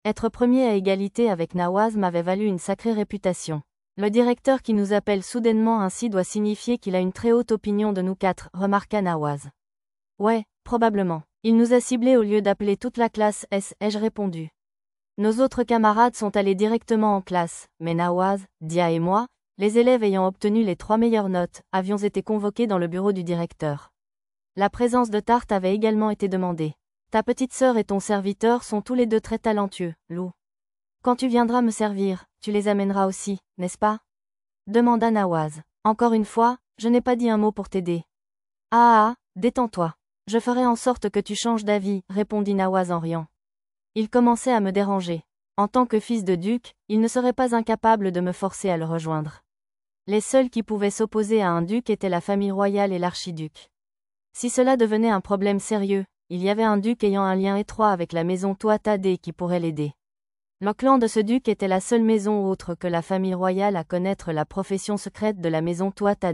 Être premier à égalité avec Nawaz m'avait valu une sacrée réputation. Le directeur qui nous appelle soudainement ainsi doit signifier qu'il a une très haute opinion de nous quatre, remarqua Nawaz. Ouais, probablement. Il nous a ciblés au lieu d'appeler toute la classe, ai-je répondu. Nos autres camarades sont allés directement en classe, mais Nawaz, Dia et moi, les élèves ayant obtenu les 3 meilleures notes, avions été convoqués dans le bureau du directeur. La présence de Tarte avait également été demandée. Ta petite sœur et ton serviteur sont tous les deux très talentueux, Lou. Quand tu viendras me servir, tu les amèneras aussi, n'est-ce pas? Demanda Nawaz. Encore une fois, je n'ai pas dit un mot pour t'aider. Ah, détends-toi. Je ferai en sorte que tu changes d'avis, répondit Nawaz en riant. Il commençait à me déranger. En tant que fils de duc, il ne serait pas incapable de me forcer à le rejoindre. Les seuls qui pouvaient s'opposer à un duc étaient la famille royale et l'archiduc. Si cela devenait un problème sérieux, il y avait un duc ayant un lien étroit avec la maison Tuatha qui pourrait l'aider. Le clan de ce duc était la seule maison autre que la famille royale à connaître la profession secrète de la maison Tuatha.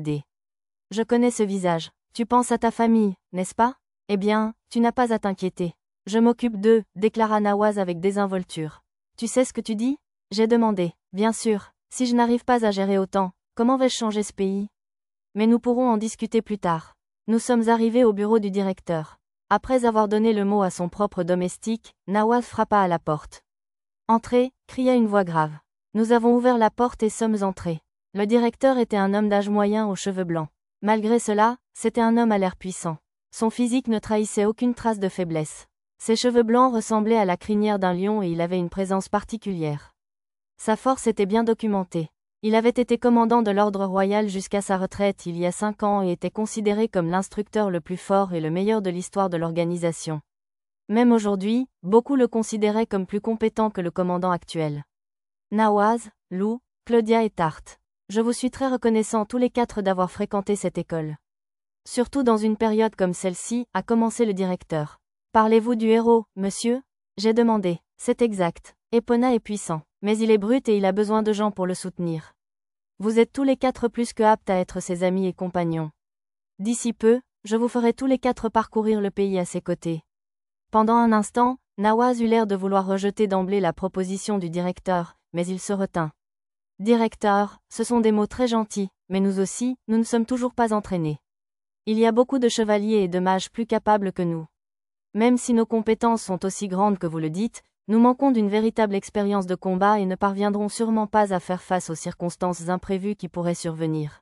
Je connais ce visage. Tu penses à ta famille, n'est-ce pas? Eh bien, tu n'as pas à t'inquiéter. Je m'occupe d'eux, déclara Nawaz avec désinvolture. Tu sais ce que tu dis? J'ai demandé. Bien sûr, si je n'arrive pas à gérer autant, comment vais-je changer ce pays? Mais nous pourrons en discuter plus tard. Nous sommes arrivés au bureau du directeur. Après avoir donné le mot à son propre domestique, Nawaz frappa à la porte. Entrez, cria une voix grave. Nous avons ouvert la porte et sommes entrés. Le directeur était un homme d'âge moyen aux cheveux blancs. Malgré cela, c'était un homme à l'air puissant. Son physique ne trahissait aucune trace de faiblesse. Ses cheveux blancs ressemblaient à la crinière d'un lion et il avait une présence particulière. Sa force était bien documentée. Il avait été commandant de l'ordre royal jusqu'à sa retraite il y a 5 ans et était considéré comme l'instructeur le plus fort et le meilleur de l'histoire de l'organisation. Même aujourd'hui, beaucoup le considéraient comme plus compétent que le commandant actuel. Nawaz, Lou, Claudia et Tarte. Je vous suis très reconnaissant tous les 4 d'avoir fréquenté cette école. Surtout dans une période comme celle-ci, a commencé le directeur. Parlez-vous du héros, monsieur? J'ai demandé. C'est exact. Epona est puissant, mais il est brut et il a besoin de gens pour le soutenir. Vous êtes tous les 4 plus que aptes à être ses amis et compagnons. D'ici peu, je vous ferai tous les 4 parcourir le pays à ses côtés. Pendant un instant, Nawaz eut l'air de vouloir rejeter d'emblée la proposition du directeur, mais il se retint. Directeur, ce sont des mots très gentils, mais nous aussi, nous ne sommes toujours pas entraînés. Il y a beaucoup de chevaliers et de mages plus capables que nous. Même si nos compétences sont aussi grandes que vous le dites, nous manquons d'une véritable expérience de combat et ne parviendrons sûrement pas à faire face aux circonstances imprévues qui pourraient survenir.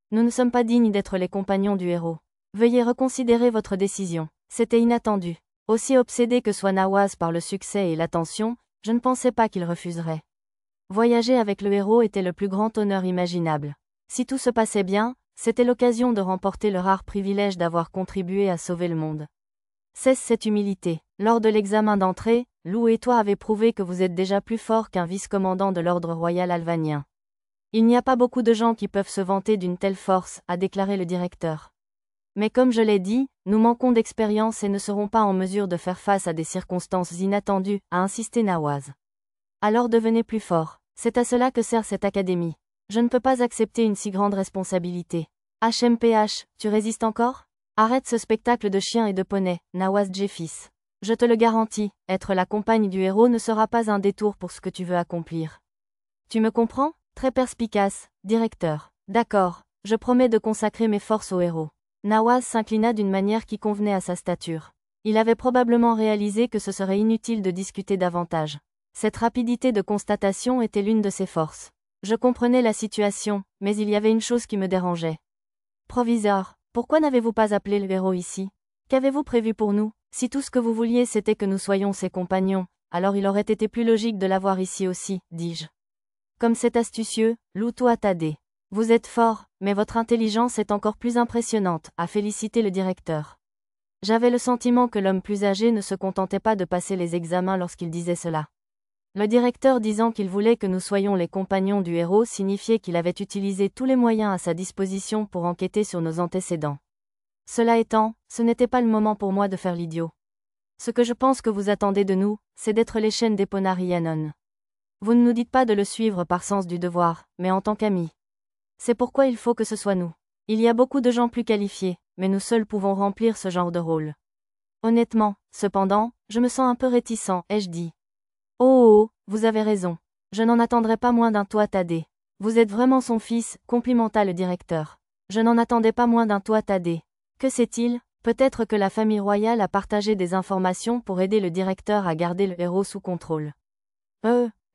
Nous ne sommes pas dignes d'être les compagnons du héros. Veuillez reconsidérer votre décision. C'était inattendu. Aussi obsédé que soit Nawaz par le succès et l'attention, je ne pensais pas qu'il refuserait. Voyager avec le héros était le plus grand honneur imaginable. Si tout se passait bien, c'était l'occasion de remporter le rare privilège d'avoir contribué à sauver le monde. Cesse cette humilité. Lors de l'examen d'entrée, Lou et toi avez prouvé que vous êtes déjà plus fort qu'un vice-commandant de l'ordre royal alvanien. Il n'y a pas beaucoup de gens qui peuvent se vanter d'une telle force, a déclaré le directeur. Mais comme je l'ai dit, nous manquons d'expérience et ne serons pas en mesure de faire face à des circonstances inattendues, a insisté Nawaz. Alors devenez plus fort. C'est à cela que sert cette académie. Je ne peux pas accepter une si grande responsabilité. HMPH, tu résistes encore? Arrête ce spectacle de chiens et de poneys, Nawaz Jeffis. Je te le garantis, être la compagne du héros ne sera pas un détour pour ce que tu veux accomplir. Tu me comprends? Très perspicace, directeur. D'accord, je promets de consacrer mes forces au héros. Nawaz s'inclina d'une manière qui convenait à sa stature. Il avait probablement réalisé que ce serait inutile de discuter davantage. Cette rapidité de constatation était l'une de ses forces. Je comprenais la situation, mais il y avait une chose qui me dérangeait. Proviseur, pourquoi n'avez-vous pas appelé le héros ici? Qu'avez-vous prévu pour nous? Si tout ce que vous vouliez c'était que nous soyons ses compagnons, alors il aurait été plus logique de l'avoir ici aussi, dis-je. Comme c'est astucieux, Lou Tuatha. Vous êtes fort, mais votre intelligence est encore plus impressionnante, a félicité le directeur. J'avais le sentiment que l'homme plus âgé ne se contentait pas de passer les examens lorsqu'il disait cela. Le directeur disant qu'il voulait que nous soyons les compagnons du héros signifiait qu'il avait utilisé tous les moyens à sa disposition pour enquêter sur nos antécédents. Cela étant, ce n'était pas le moment pour moi de faire l'idiot. Ce que je pense que vous attendez de nous, c'est d'être les chaînes d'Epona Rhiannon. Vous ne nous dites pas de le suivre par sens du devoir, mais en tant qu'amis. C'est pourquoi il faut que ce soit nous. Il y a beaucoup de gens plus qualifiés, mais nous seuls pouvons remplir ce genre de rôle. Honnêtement, cependant, je me sens un peu réticent, ai-je dit. Oh, vous avez raison. Je n'en attendrai pas moins d'un toi, Thaddée. Vous êtes vraiment son fils, complimenta le directeur. Je n'en attendais pas moins d'un toi, Thaddée. Que sait-il? Peut-être que la famille royale a partagé des informations pour aider le directeur à garder le héros sous contrôle.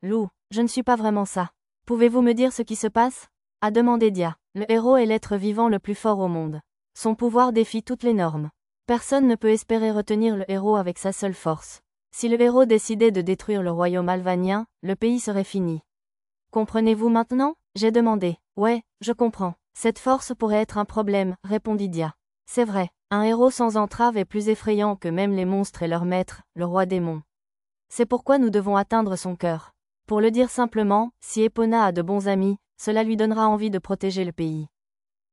Lou, je ne suis pas vraiment ça. Pouvez-vous me dire ce qui se passe? A demandé Dia. Le héros est l'être vivant le plus fort au monde. Son pouvoir défie toutes les normes. Personne ne peut espérer retenir le héros avec sa seule force. Si le héros décidait de détruire le royaume alvanien, le pays serait fini. Comprenez-vous maintenant? J'ai demandé. Ouais, je comprends. Cette force pourrait être un problème, répondit Dia. C'est vrai, un héros sans entrave est plus effrayant que même les monstres et leur maître, le roi démon. C'est pourquoi nous devons atteindre son cœur. Pour le dire simplement, si Epona a de bons amis, cela lui donnera envie de protéger le pays.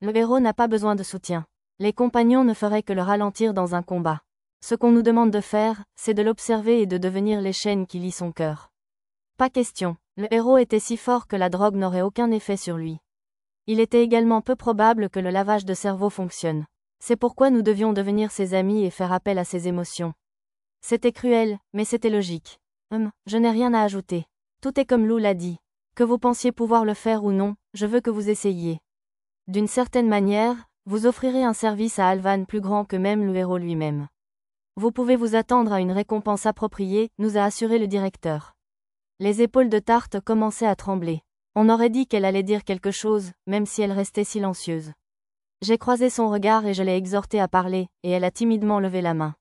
Le héros n'a pas besoin de soutien. Les compagnons ne feraient que le ralentir dans un combat. Ce qu'on nous demande de faire, c'est de l'observer et de devenir les chaînes qui lient son cœur. Pas question, le héros était si fort que la drogue n'aurait aucun effet sur lui. Il était également peu probable que le lavage de cerveau fonctionne. C'est pourquoi nous devions devenir ses amis et faire appel à ses émotions. C'était cruel, mais c'était logique. Je n'ai rien à ajouter. Tout est comme Lou l'a dit. Que vous pensiez pouvoir le faire ou non, je veux que vous essayiez. D'une certaine manière, vous offrirez un service à Alvan plus grand que même le héros lui-même. Vous pouvez vous attendre à une récompense appropriée, nous a assuré le directeur. Les épaules de Tarte commençaient à trembler. On aurait dit qu'elle allait dire quelque chose, même si elle restait silencieuse. J'ai croisé son regard et je l'ai exhortée à parler, et elle a timidement levé la main.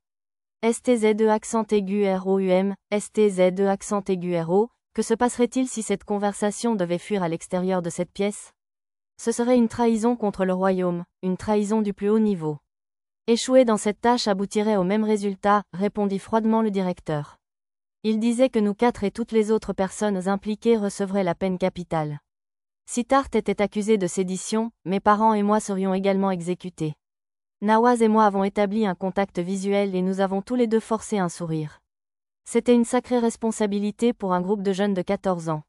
STZ2 accent aigu ROUM, STZ2 accent aigu RO, que se passerait-il si cette conversation devait fuir à l'extérieur de cette pièce? Ce serait une trahison contre le royaume, une trahison du plus haut niveau. Échouer dans cette tâche aboutirait au même résultat, répondit froidement le directeur. Il disait que nous quatre et toutes les autres personnes impliquées recevraient la peine capitale. Si Tarte était accusé de sédition, mes parents et moi serions également exécutés. Nawaz et moi avons établi un contact visuel et nous avons tous les deux forcé un sourire. C'était une sacrée responsabilité pour un groupe de jeunes de 14 ans.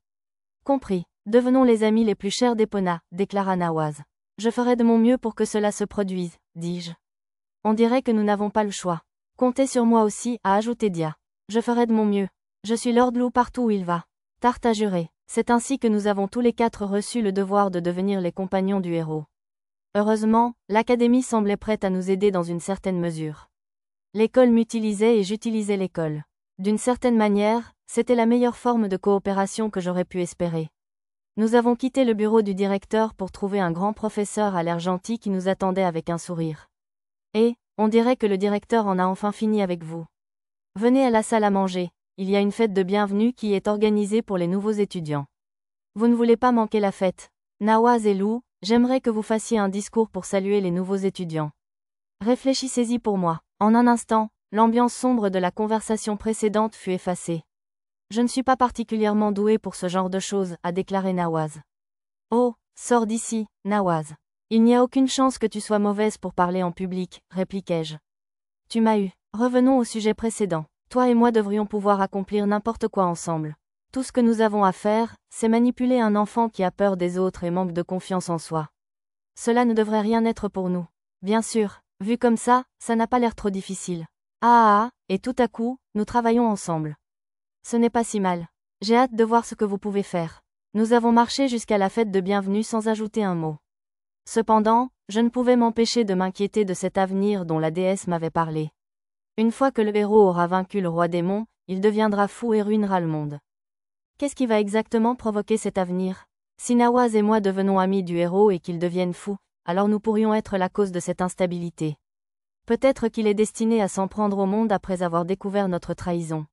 Compris. Devenons les amis les plus chers d'Epona, déclara Nawaz. Je ferai de mon mieux pour que cela se produise, dis-je. On dirait que nous n'avons pas le choix. Comptez sur moi aussi, a ajouté Dia. Je ferai de mon mieux. Je suis Lord Lou partout où il va. Tarte a juré. C'est ainsi que nous avons tous les quatre reçu le devoir de devenir les compagnons du héros. Heureusement, l'Académie semblait prête à nous aider dans une certaine mesure. L'école m'utilisait et j'utilisais l'école. D'une certaine manière, c'était la meilleure forme de coopération que j'aurais pu espérer. Nous avons quitté le bureau du directeur pour trouver un grand professeur à l'air gentil qui nous attendait avec un sourire. Et, on dirait que le directeur en a enfin fini avec vous. Venez à la salle à manger, il y a une fête de bienvenue qui est organisée pour les nouveaux étudiants. Vous ne voulez pas manquer la fête. Nawaz et Lou, j'aimerais que vous fassiez un discours pour saluer les nouveaux étudiants. Réfléchissez-y pour moi. En un instant, l'ambiance sombre de la conversation précédente fut effacée. Je ne suis pas particulièrement doué pour ce genre de choses, a déclaré Nawaz. Oh, sors d'ici, Nawaz. Il n'y a aucune chance que tu sois mauvaise pour parler en public, répliquai-je. Tu m'as eu. Revenons au sujet précédent. Toi et moi devrions pouvoir accomplir n'importe quoi ensemble. Tout ce que nous avons à faire, c'est manipuler un enfant qui a peur des autres et manque de confiance en soi. Cela ne devrait rien être pour nous. Bien sûr, vu comme ça n'a pas l'air trop difficile. Et tout à coup, nous travaillons ensemble. Ce n'est pas si mal. J'ai hâte de voir ce que vous pouvez faire. Nous avons marché jusqu'à la fête de bienvenue sans ajouter un mot. Cependant, je ne pouvais m'empêcher de m'inquiéter de cet avenir dont la déesse m'avait parlé. Une fois que le héros aura vaincu le roi démon, il deviendra fou et ruinera le monde. Qu'est-ce qui va exactement provoquer cet avenir? Si Nawaz et moi devenons amis du héros et qu'il devienne fou, alors nous pourrions être la cause de cette instabilité. Peut-être qu'il est destiné à s'en prendre au monde après avoir découvert notre trahison.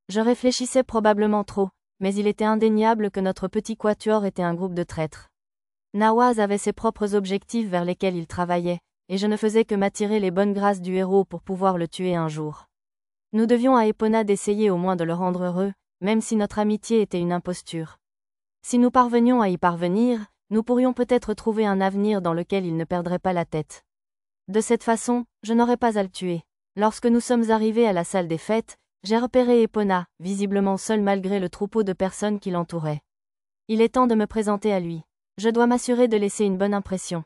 Je réfléchissais probablement trop, mais il était indéniable que notre petit quatuor était un groupe de traîtres. Nawaz avait ses propres objectifs vers lesquels il travaillait, et je ne faisais que m'attirer les bonnes grâces du héros pour pouvoir le tuer un jour. Nous devions à Epona d'essayer au moins de le rendre heureux, même si notre amitié était une imposture. Si nous parvenions à y parvenir, nous pourrions peut-être trouver un avenir dans lequel il ne perdrait pas la tête. De cette façon, je n'aurais pas à le tuer. Lorsque nous sommes arrivés à la salle des fêtes, j'ai repéré Epona, visiblement seul malgré le troupeau de personnes qui l'entouraient. Il est temps de me présenter à lui. Je dois m'assurer de laisser une bonne impression.